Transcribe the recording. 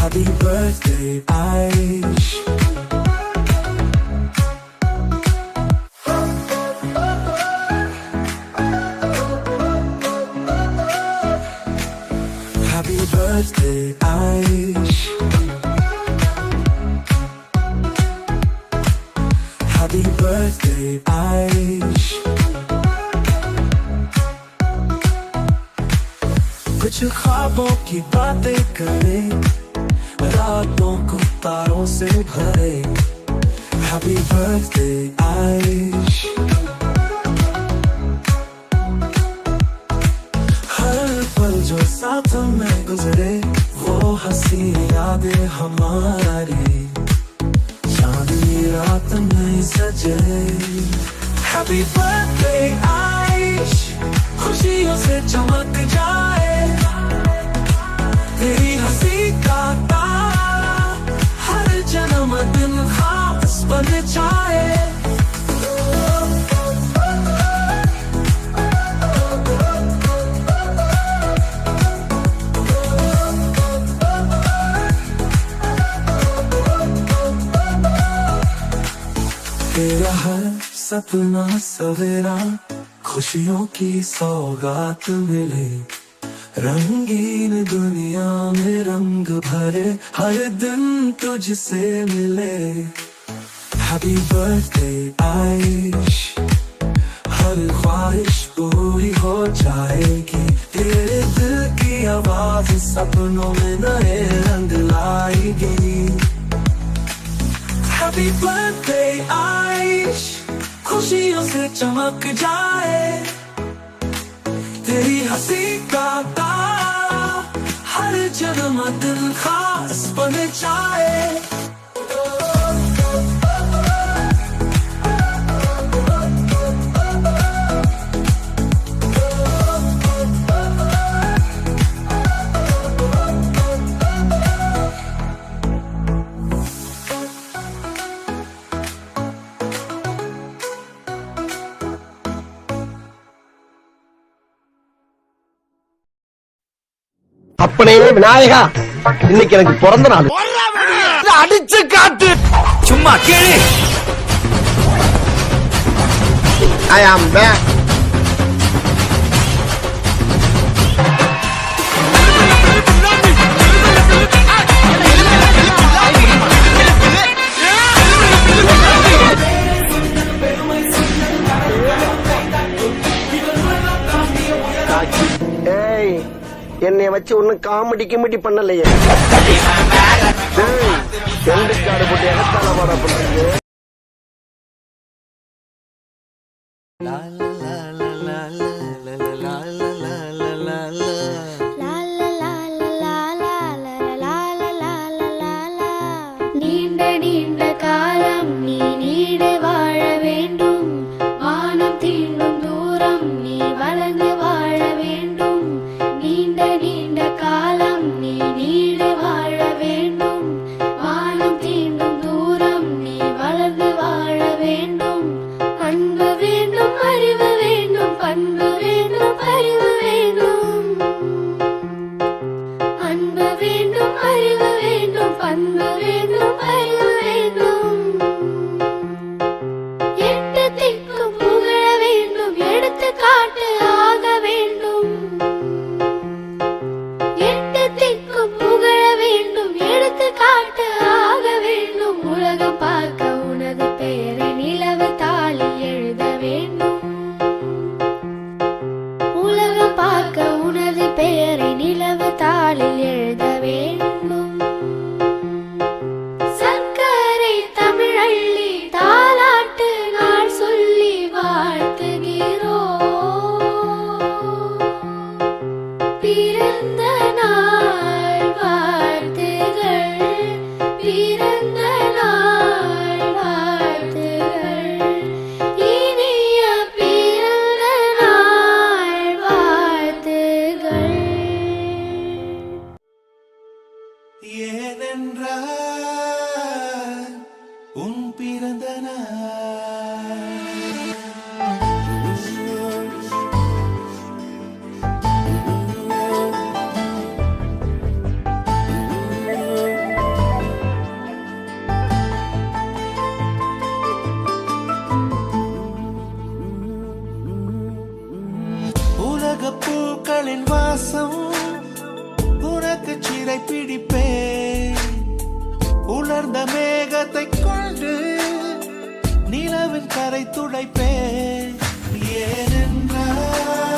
Happy birthday, Aish. Happy birthday, Aish. Happy birthday, Aish. कुछ ख्वाबों की बातें करे, रातों को तारों से भरे. Happy birthday, Aish. हर पल जो साथ में गुजरे, वो हंसी यादें हमारी चांदनी रात में सजे. Happy birthday, Aish. खुशियों से चमक जाए तेरी हंसी का तारा, हर जन्मदिन खास बन जाए. तेरा हर सपना सवेरा, खुशियों की सौगात मिले. रंगीन दुनिया में रंग भरे, हर दिन तुझसे मिले. Happy birthday, Aish. हर ख्वाहिश पूरी हो जाएगी, तेरे दिल की आवाज सपनों में नए रंग लाएगी. Happy birthday, Aish. खुशियों से चमक जाए तेरी हंसी का तारा, हर जन्मदिन खास बन जाए. அப்பனே விநாயகா, இன்னைக்கு எனக்கு பிறந்த நாள். அடிச்சு காட்டு. சும்மா கேளு. I am back. என்னைய வச்சு ஒன்னும் காமெடி கிமெடி பண்ணலையே. எந்த காடு போட்டு எகத்தால பாட பண்றீங்க. நீண்ட நீண்ட காலம் நீ நீடு வாழ வேண்டும், வானம் தீண்டும் தூரம் நீ வளர்ந்து வாழ வேண்டும். நீண்ட நீண்ட காலம் நீ நீடு வாழ வேண்டும், வானம் தீண்டும் தூரம் நீ வளர்ந்து வாழ வேண்டும். அன்பு வேண்டும், அறிவு வேண்டும், பண்பு வேண்டும், அறிவு வேண்டும். அன்பு வேண்டும், அறிவு வேண்டும், பண்பு வேண்டும், அறிவு வேண்டும். எட்டு திக்கும் புகழ வேண்டும், எடுத்துக்காட்டு ஆக வேண்டும். எட்டு திக்கும் புகழ வேண்டும், எடுத்துக்காட்டு ஆக வேண்டும். உலகம் பார்க்க உனது பெயரை நிலவு தாளில் எழுத வேண்டும். உலகம் பார்க்க உனது பெயரை நிலவு தாளில் எழுத வேண்டும். சர்க்கரை தமிழள்ளி தாலாட்டு நாள் சொல்லி வாழ்த்துகிறோம். பிறந்த நாள் வாழ்த்துகள், பிறந்த நாள் வாழ்த்துகள், இனிய பிறந்த நாள் வாழ்த்துகள். ஏனென்றால் உன் பிறந்த நாள் வைப்பேன் உலர்ந்த மேகத்தை கொண்டு நிலவின் கரை துடைப்பேன் ஏனென்றால்